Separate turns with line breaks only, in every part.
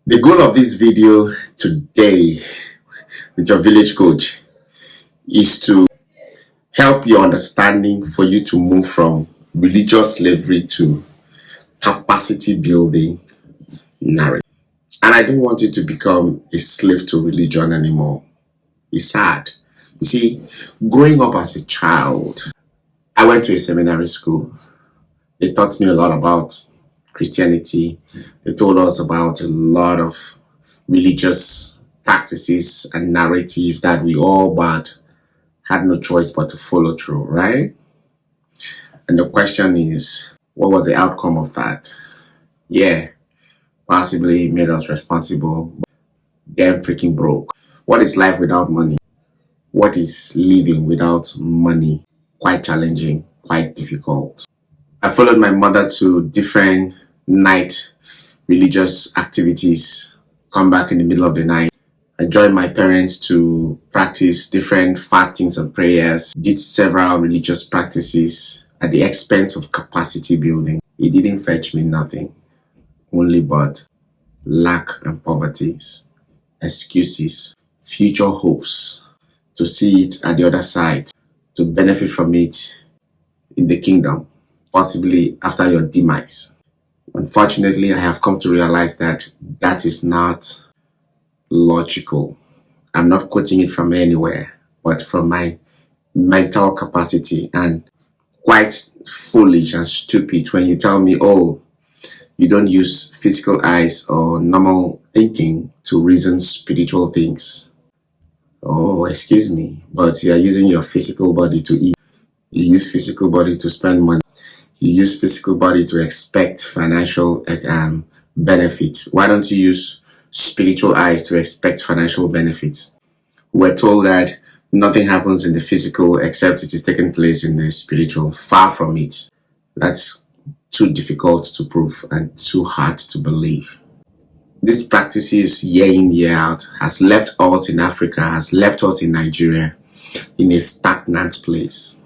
The goal of this video today with your village coach is to help your understanding for you to move from religious slavery to capacity building narrative. And I don't want you to become a slave to religion anymore. It's sad. You see, growing up as a child, I went to a seminary school. They taught me a lot about Christianity. They told us about a lot of religious practices and narrative that we all but had no choice but to follow through, right? And the question is, what was the outcome of that? Yeah, possibly made us responsible, but damn freaking broke. What is life without money? What is living without money? Quite challenging, quite difficult. I followed my mother to different night religious activities, come back in the middle of the night. I joined my parents to practice different fastings and prayers, did several religious practices at the expense of capacity building. It didn't fetch me nothing, only but lack and poverty, excuses, future hopes to see it at the other side, to benefit from it in the kingdom, possibly after your demise. Unfortunately, I have come to realize that that is not logical. I'm not quoting it from anywhere, but from my mental capacity, and quite foolish and stupid when you tell me, oh, you don't use physical eyes or normal thinking to reason spiritual things. Oh, excuse me, but you are using your physical body to eat. You use physical body to spend money. You use physical body to expect financial benefits. Why don't you use spiritual eyes to expect financial benefits? We're told that nothing happens in the physical except it is taking place in the spiritual. Far from it. That's too difficult to prove and too hard to believe. These practices year in, year out has left us in Africa, has left us in Nigeria in a stagnant place.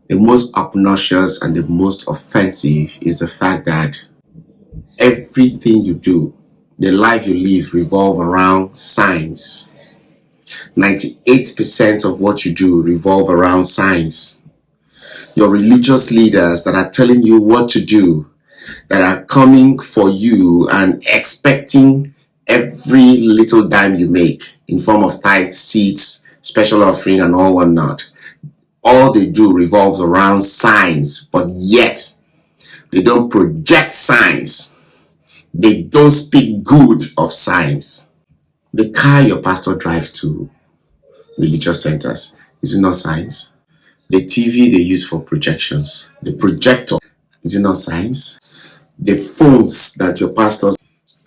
The most obnoxious and the most offensive is the fact that everything you do, the life you live, revolve around science. 98% of what you do revolve around science. Your religious leaders that are telling you what to do, that are coming for you and expecting every little dime you make in form of tithes, seeds, special offering, and all whatnot. All they do revolves around science, but yet they don't project science. They don't speak good of science. The car your pastor drives to religious centers, is it not science? The TV they use for projections, the projector, is it not science? The phones that your pastors,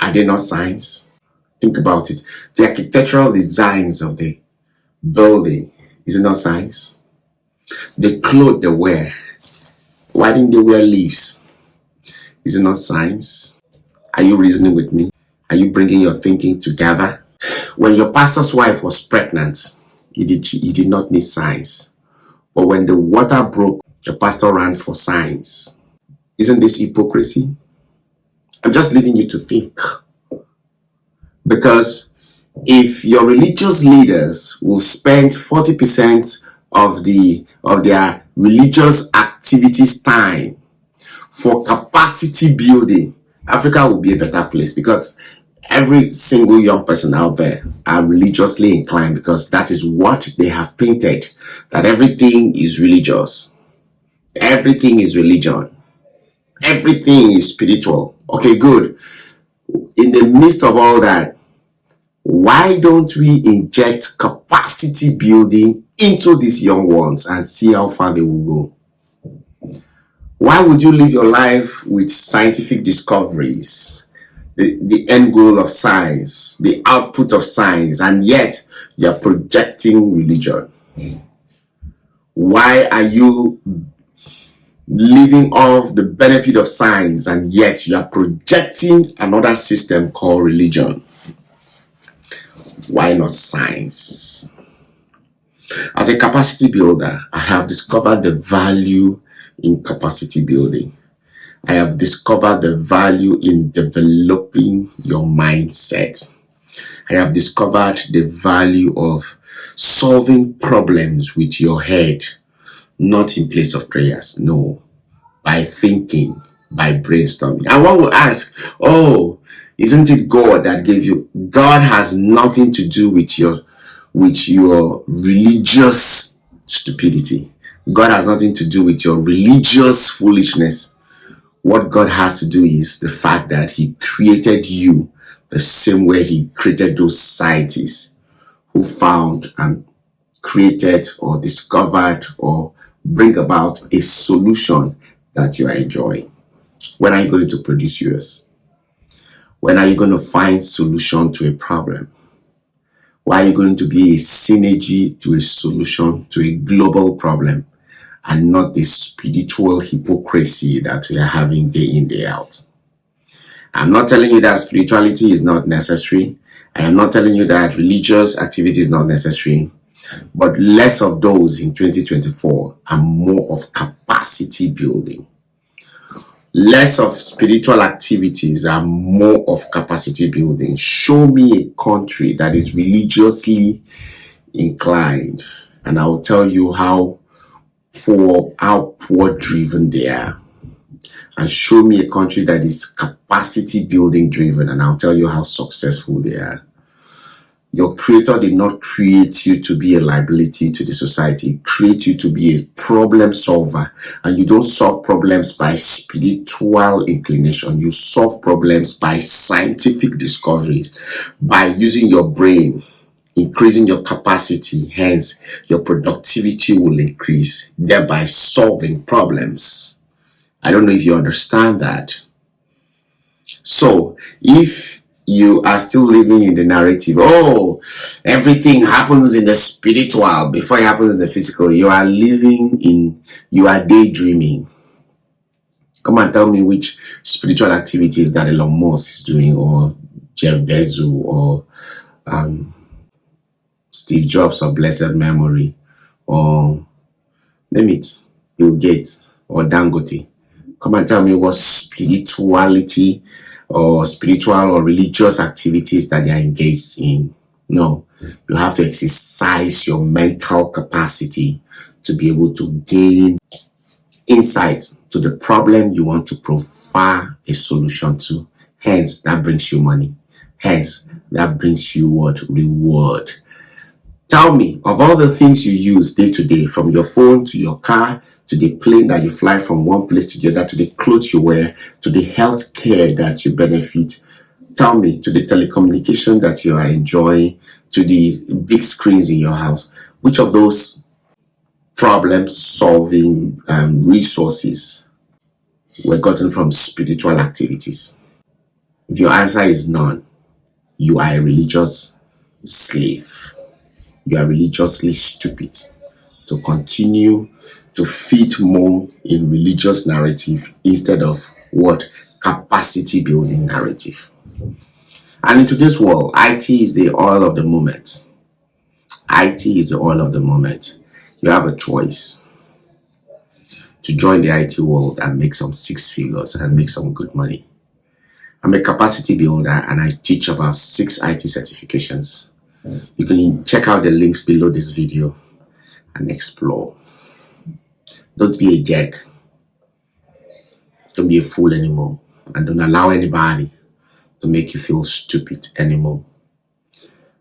are they not science? Think about it. The architectural designs of the building, is it not science? The clothes they wear, why didn't they wear leaves? Is it not science? Are you reasoning with me? Are you bringing your thinking together? When your pastor's wife was pregnant, he did not need science. But when the water broke, your pastor ran for science. Isn't this hypocrisy? I'm just leaving you to think. Because if your religious leaders will spend 40% of their religious activities time for capacity building, Africa will be a better place, because every single young person out there are religiously inclined, because that is what they have painted, that everything is religious. Everything is religion. Everything is spiritual. Okay, good. In the midst of all that, why don't we inject capacity building into these young ones and see how far they will go? Why would you live your life with scientific discoveries, the end goal of science, the output of science, and yet you're projecting religion? Why are you living off the benefit of science and yet you are projecting another system called religion? Why not science? As a capacity builder, I have discovered the value in capacity building. I have discovered the value in developing your mindset. I have discovered the value of solving problems with your head, not in place of prayers. No, by thinking, by brainstorming. And one will ask, oh, isn't it God that gave you? God has nothing to do with your religious stupidity. God has nothing to do with your religious foolishness. What God has to do is the fact that He created you the same way He created those scientists who found and created or discovered or bring about a solution that you are enjoying. When are you going to produce yours? When are you going to find solution to a problem? Why are you going to be a synergy to a solution to a global problem and not the spiritual hypocrisy that we are having day in, day out? I'm not telling you that spirituality is not necessary. I am not telling you that religious activity is not necessary. But less of those in 2024 and more of capacity building. Less of spiritual activities and more of capacity building. Show me a country that is religiously inclined, and I'll tell you how poor driven they are. And show me a country that is capacity building driven, and I'll tell you how successful they are. Your creator did not create you to be a liability to the society. He created you to be a problem solver. And you don't solve problems by spiritual inclination. You solve problems by scientific discoveries, by using your brain, increasing your capacity. Hence, your productivity will increase, thereby solving problems. I don't know if you understand that. So, if you are still living in the narrative, oh, everything happens in the spiritual before it happens in the physical, you are daydreaming. Come and tell me which spiritual activities that Elon Musk is doing, or Jeff Bezos, or Steve Jobs of blessed memory, or name it, Bill Gates or Dangote. Come and tell me what spirituality or spiritual or religious activities that they are engaged in. No, you have to exercise your mental capacity to be able to gain insights to the problem you want to provide a solution to. Hence, that brings you money. Hence, that brings you what? Reward. Tell me, of all the things you use day to day, from your phone to your car, to the plane that you fly from one place to the other, to the clothes you wear, to the health care that you benefit, tell me, to the telecommunication that you are enjoying, to the big screens in your house, which of those problem-solving resources were gotten from spiritual activities? If your answer is none, you are a religious slave. You are religiously stupid to continue to feed more in religious narrative instead of what? Capacity building narrative. And in today's world, IT is the oil of the moment. IT is the oil of the moment. You have a choice to join the IT world and make some six figures and make some good money. I'm a capacity builder and I teach about 6 IT certifications. You can check out the links below this video and explore. Don't be a jerk. Don't be a fool anymore. And don't allow anybody to make you feel stupid anymore.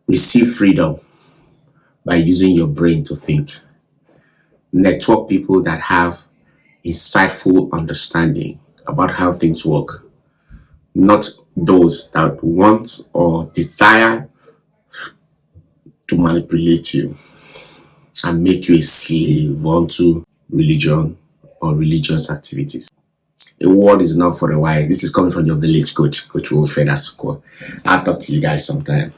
Receive freedom by using your brain to think. Network people that have insightful understanding about how things work. Not those that want or desire to manipulate you and make you a slave onto religion or religious activities. A word is not for the wise. This is coming from your village coach, Coach Wilfred Asuko. I'll talk to you guys sometime.